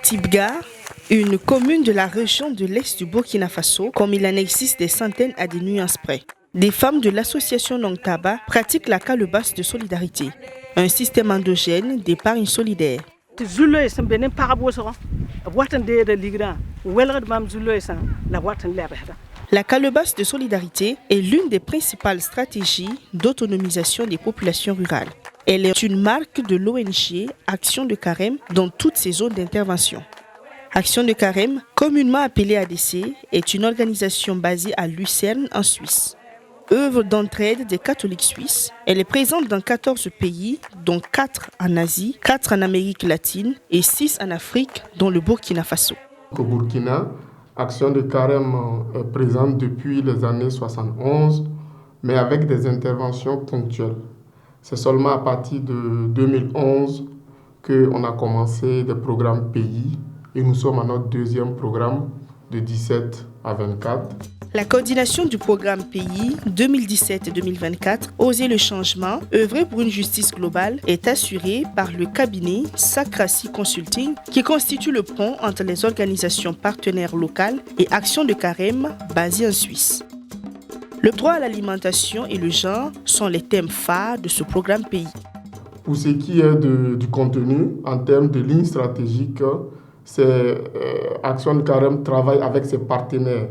Tibga, une commune de la région de l'Est du Burkina Faso, comme il en existe des centaines à des nuances près. Des femmes de l'association Nongtaba pratiquent la calebasse de solidarité, un système endogène d'épargne solidaire. La calebasse de solidarité est l'une des principales stratégies d'autonomisation des populations rurales. Elle est une marque de l'ONG Action de Carême dans toutes ses zones d'intervention. Action de Carême, communément appelée ADC, est une organisation basée à Lucerne en Suisse. Œuvre d'entraide des catholiques suisses, elle est présente dans 14 pays, dont 4 en Asie, 4 en Amérique latine et 6 en Afrique, dont le Burkina Faso. Au Burkina, Action de Carême est présente depuis les années 71, mais avec des interventions ponctuelles. C'est seulement à partir de 2011 qu'on a commencé des programmes pays et nous sommes à notre deuxième programme de 17 à 24. La coordination du programme pays 2017-2024, Oser le changement, œuvrer pour une justice globale, est assurée par le cabinet Sacrasi Consulting qui constitue le pont entre les organisations partenaires locales et Action de Carême basée en Suisse. Le droit à l'alimentation et le genre sont les thèmes phares de ce programme pays. Pour ce qui est du contenu, en termes de ligne stratégique, Action de Carême travaille avec ses partenaires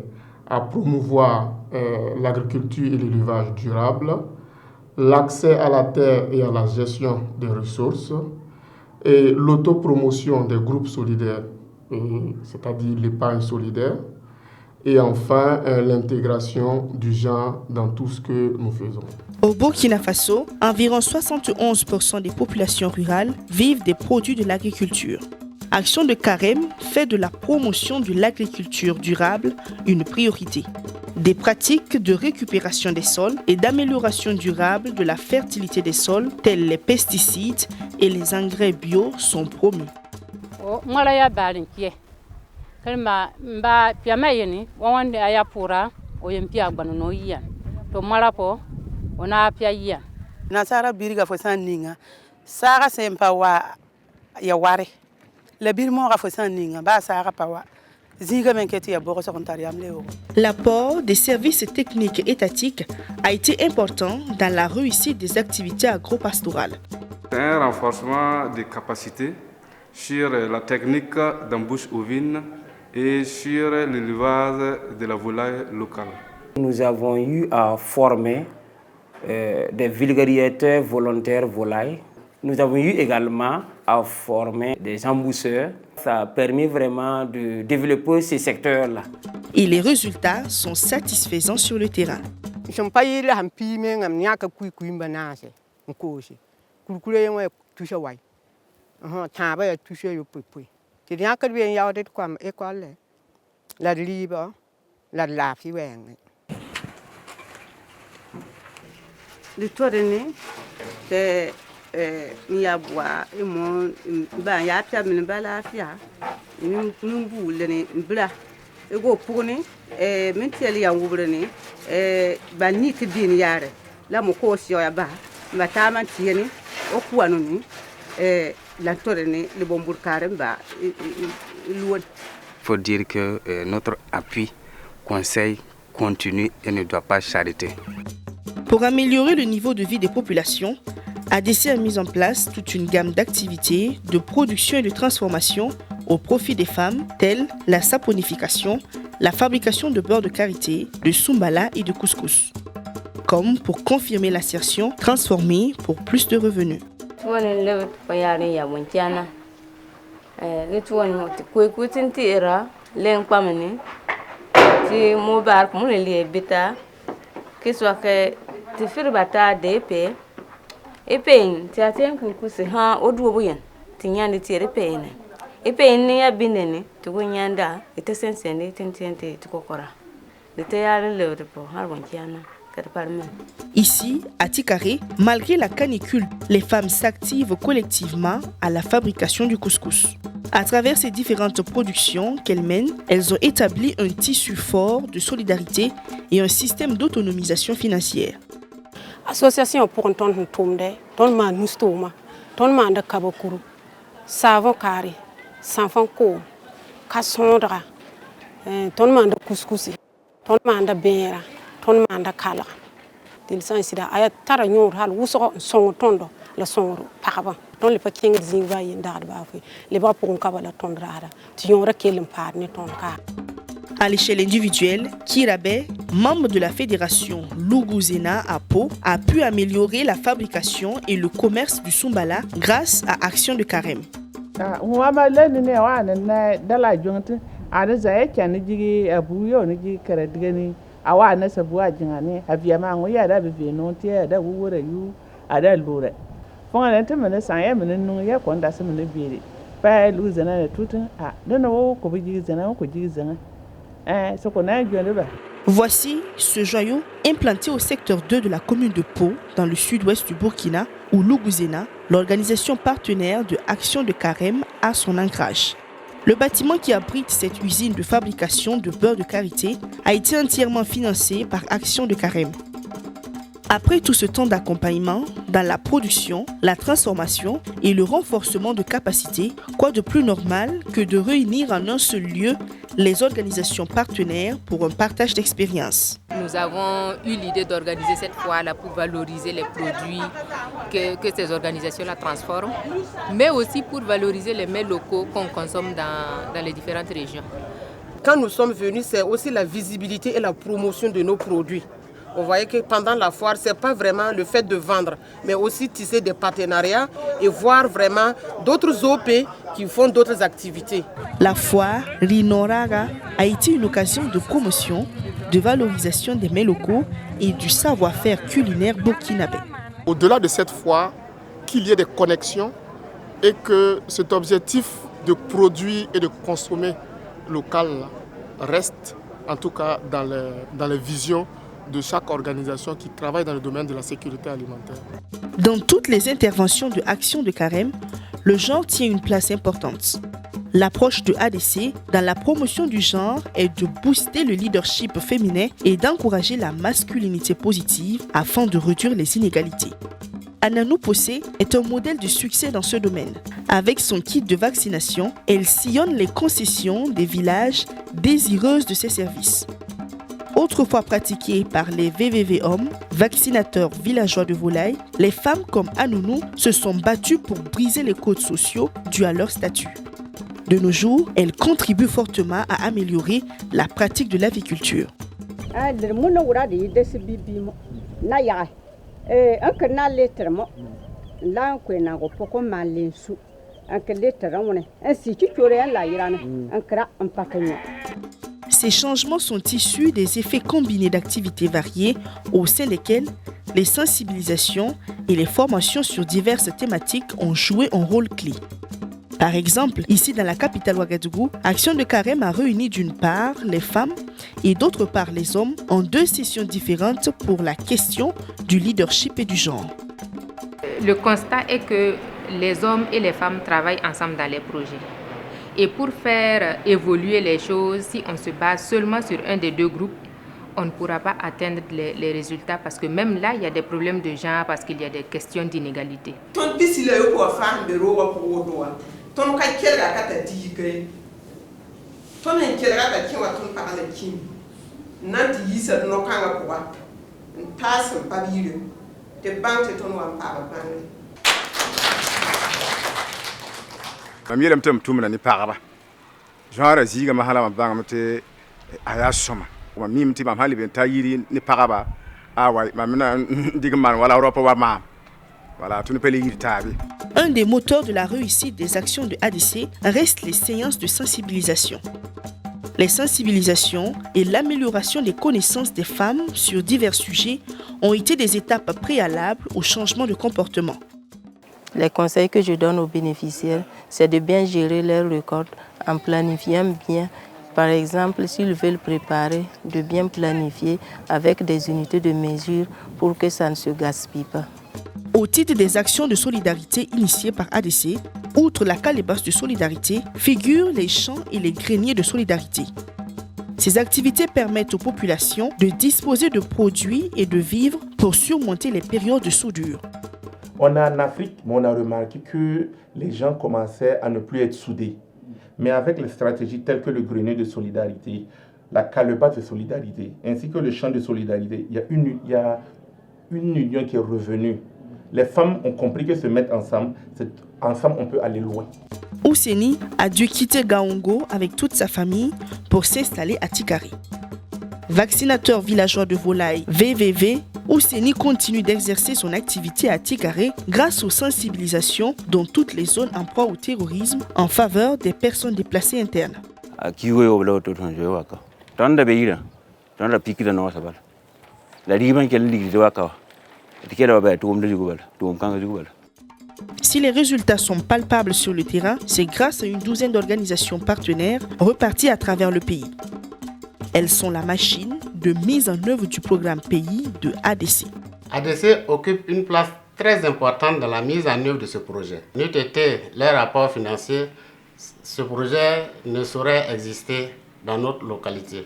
à promouvoir l'agriculture et l'élevage durable, l'accès à la terre et à la gestion des ressources, et l'autopromotion des groupes solidaires, c'est-à-dire l'épargne solidaire, et enfin l'intégration du genre dans tout ce que nous faisons. Au Burkina Faso, environ 71% des populations rurales vivent des produits de l'agriculture. Action de Carême fait de la promotion de l'agriculture durable une priorité. Des pratiques de récupération des sols et d'amélioration durable de la fertilité des sols, tels les pesticides et les engrais bio, sont promus. L'apport des services techniques étatiques a été important dans la réussite des activités agro-pastorales. C'est un renforcement des capacités sur la technique d'embouche ovine et sur l'élevage de la volaille locale. Nous avons eu à former des vulgarisateurs volontaires volailles. Nous avons eu également à former des emboucheurs. Ça a permis vraiment de développer ces secteurs-là. Et les résultats sont satisfaisants sur le terrain. Niabwa mon ba ya pia min bala fia ni bu le ni bla ego puni min tieli ya wubre ni ba ni ti bin yare la mo ko si ya ba ma ta man tieni o ku anu ni la tore ni le bombur carême ba luon. Faut dire que notre appui conseil continue et ne doit pas s'arrêter. Pour améliorer le niveau de vie des populations, ADC a mis en place toute une gamme d'activités de production et de transformation au profit des femmes, telles la saponification, la fabrication de beurre de karité, de soumbala et de couscous. Comme pour confirmer l'assertion, transformer pour plus de revenus. Epen ti atem kunkusi ha oduobuyen tinyande ti repene epen ni abinene to gonyanda etesensene tentente tikokora de teyale lewde po har wonkiana Ici, à Tikare, malgré la canicule, les femmes s'activent collectivement à la fabrication du couscous. À travers ces différentes productions qu'elles mènent, elles ont établi un tissu fort de solidarité et un système d'autonomisation financière. Association pour un ton tombe, ton man mustoma, ton man de kabakuru, savon carré, sanfon ko, cassandra, ton man de couscous, ton man de bera, ton man de kala. Del san sida aya tara nyor hal wuso son tondo la son paraba. Ton le paking zinga yinda ba fi le ba pour kabala tondrada. Tu yora kelim par ne ton ka. À l'échelle individuelle, Kirabe, membre de la fédération Luguzena à Pau, a pu améliorer la fabrication et le commerce du Sumbala grâce à Action de Carême. Voici ce joyau implanté au secteur 2 de la commune de Pau, dans le sud-ouest du Burkina, où Luguzena, l'organisation partenaire de Action de Carême, a son ancrage. Le bâtiment qui abrite cette usine de fabrication de beurre de karité a été entièrement financé par Action de Carême. Après tout ce temps d'accompagnement dans la production, la transformation et le renforcement de capacités, quoi de plus normal que de réunir en un seul lieu les organisations partenaires pour un partage d'expériences. Nous avons eu l'idée d'organiser cette foire-là pour valoriser les produits que ces organisations-là transforment, mais aussi pour valoriser les mets locaux qu'on consomme dans les différentes régions. Quand nous sommes venus, c'est aussi la visibilité et la promotion de nos produits. Vous voyez que pendant la foire, ce n'est pas vraiment le fait de vendre, mais aussi tisser des partenariats et voir vraiment d'autres OP qui font d'autres activités. La foire Rinoraga a été une occasion de promotion, de valorisation des mets locaux et du savoir-faire culinaire burkinabé. Au-delà de cette foire, qu'il y ait des connexions et que cet objectif de produire et de consommer local reste en tout cas dans les visions de chaque organisation qui travaille dans le domaine de la sécurité alimentaire. Dans toutes les interventions de Action de Carême, le genre tient une place importante. L'approche de ADC dans la promotion du genre est de booster le leadership féminin et d'encourager la masculinité positive afin de réduire les inégalités. Ananou Possé est un modèle de succès dans ce domaine. Avec son kit de vaccination, elle sillonne les concessions des villages désireuses de ses services. Autrefois pratiquée par les VVV hommes, vaccinateurs villageois de volailles, les femmes comme Anounou se sont battues pour briser les codes sociaux dus à leur statut. De nos jours, elles contribuent fortement à améliorer la pratique de l'aviculture. Ces changements sont issus des effets combinés d'activités variées au sein desquelles les sensibilisations et les formations sur diverses thématiques ont joué un rôle clé. Par exemple, ici dans la capitale Ouagadougou, Action de Carême a réuni d'une part les femmes et d'autre part les hommes en 2 sessions différentes pour la question du leadership et du genre. Le constat est que les hommes et les femmes travaillent ensemble dans les projets. Et pour faire évoluer les choses, si on se base seulement sur un des 2 groupes, on ne pourra pas atteindre les résultats parce que même là, il y a des problèmes de genre parce qu'il y a des questions d'inégalité. Mamielam tem tumna ni pagaba genre ziga mahala mabanga mate ayasoma wa mimti mam hali ben tayiri ni pagaba awa mamina digman wala europa wa ma voilà tout ne peut lire tabi. Un des moteurs de la réussite des actions de ADC reste les séances de sensibilisation. Les sensibilisations et l'amélioration des connaissances des femmes sur divers sujets ont été des étapes préalables au changement de comportement. Les conseils que je donne aux bénéficiaires, c'est de bien gérer leurs récoltes en planifiant bien Par exemple, s'ils veulent préparer, de bien planifier avec des unités de mesure pour que ça ne se gaspille pas. Au titre des actions de solidarité initiées par ADC, outre la calebasse de solidarité, figurent les champs et les greniers de solidarité. Ces activités permettent aux populations de disposer de produits et de vivres pour surmonter les périodes de soudure. On a en Afrique, on a remarqué que les gens commençaient à ne plus être soudés. Mais avec les stratégies telles que le grenier de solidarité, la calebasse de solidarité, ainsi que le champ de solidarité, il y a une union qui est revenue. Les femmes ont compris que se mettre ensemble, ensemble on peut aller loin. Ousseni a dû quitter Gaongo avec toute sa famille pour s'installer à Tikari. Vaccinateur villageois de volailles VVV, Ousseni continue d'exercer son activité à Tikari grâce aux sensibilisations dans toutes les zones en proie au terrorisme en faveur des personnes déplacées internes. Si les résultats sont palpables sur le terrain, c'est grâce à une douzaine d'organisations partenaires reparties à travers le pays. Elles sont la machine de mise en œuvre du programme pays de ADC. ADC occupe une place très importante dans la mise en œuvre de ce projet. N'eût été leur rapport financier, ce projet ne saurait exister dans notre localité.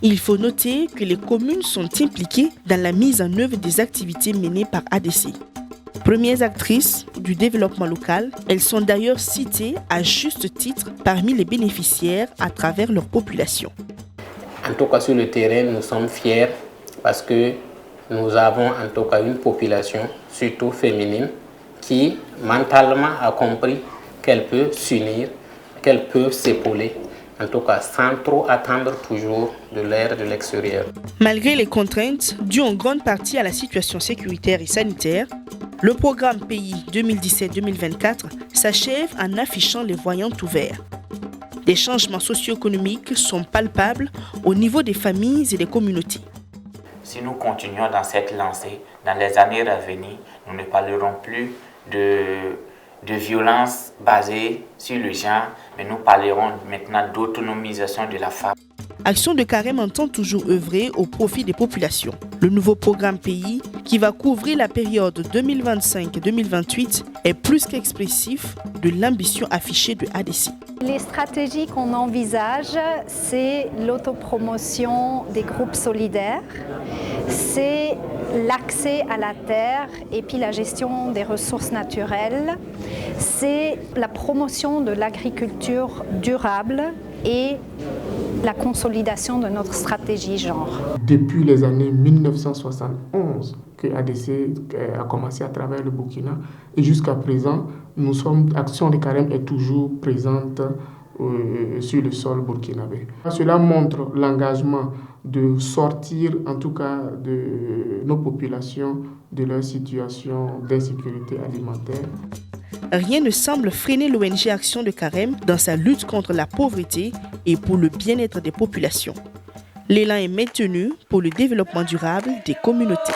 Il faut noter que les communes sont impliquées dans la mise en œuvre des activités menées par ADC. Premières actrices du développement local, elles sont d'ailleurs citées à juste titre parmi les bénéficiaires à travers leur population. En tout cas sur le terrain, nous sommes fiers parce que nous avons en tout cas une population, surtout féminine, qui mentalement a compris qu'elle peut s'unir, qu'elle peut s'épauler, en tout cas sans trop attendre toujours de l'aide de l'extérieur. Malgré les contraintes, dues en grande partie à la situation sécuritaire et sanitaire, le programme pays 2017-2024 s'achève en affichant les voyants ouverts. Des changements socio-économiques sont palpables au niveau des familles et des communautés. Si nous continuons dans cette lancée, dans les années à venir, nous ne parlerons plus de violence basée sur le genre, mais nous parlerons maintenant d'autonomisation de la femme. Action de Carême entend toujours œuvrer au profit des populations. Le nouveau programme pays, qui va couvrir la période 2025-2028, est plus qu'expressif de l'ambition affichée de ADC. Les stratégies qu'on envisage, c'est l'autopromotion des groupes solidaires, c'est l'accès à la terre et puis la gestion des ressources naturelles, c'est la promotion de l'agriculture durable et la consolidation de notre stratégie genre. Depuis les années 1971 que ADC a commencé à travers le Burkina et jusqu'à présent, Action de Carême est toujours présente sur le sol burkinabé. Cela montre l'engagement de sortir en tout cas de nos populations de leur situation d'insécurité alimentaire. Rien ne semble freiner l'ONG Action de Carême dans sa lutte contre la pauvreté et pour le bien-être des populations. L'élan est maintenu pour le développement durable des communautés.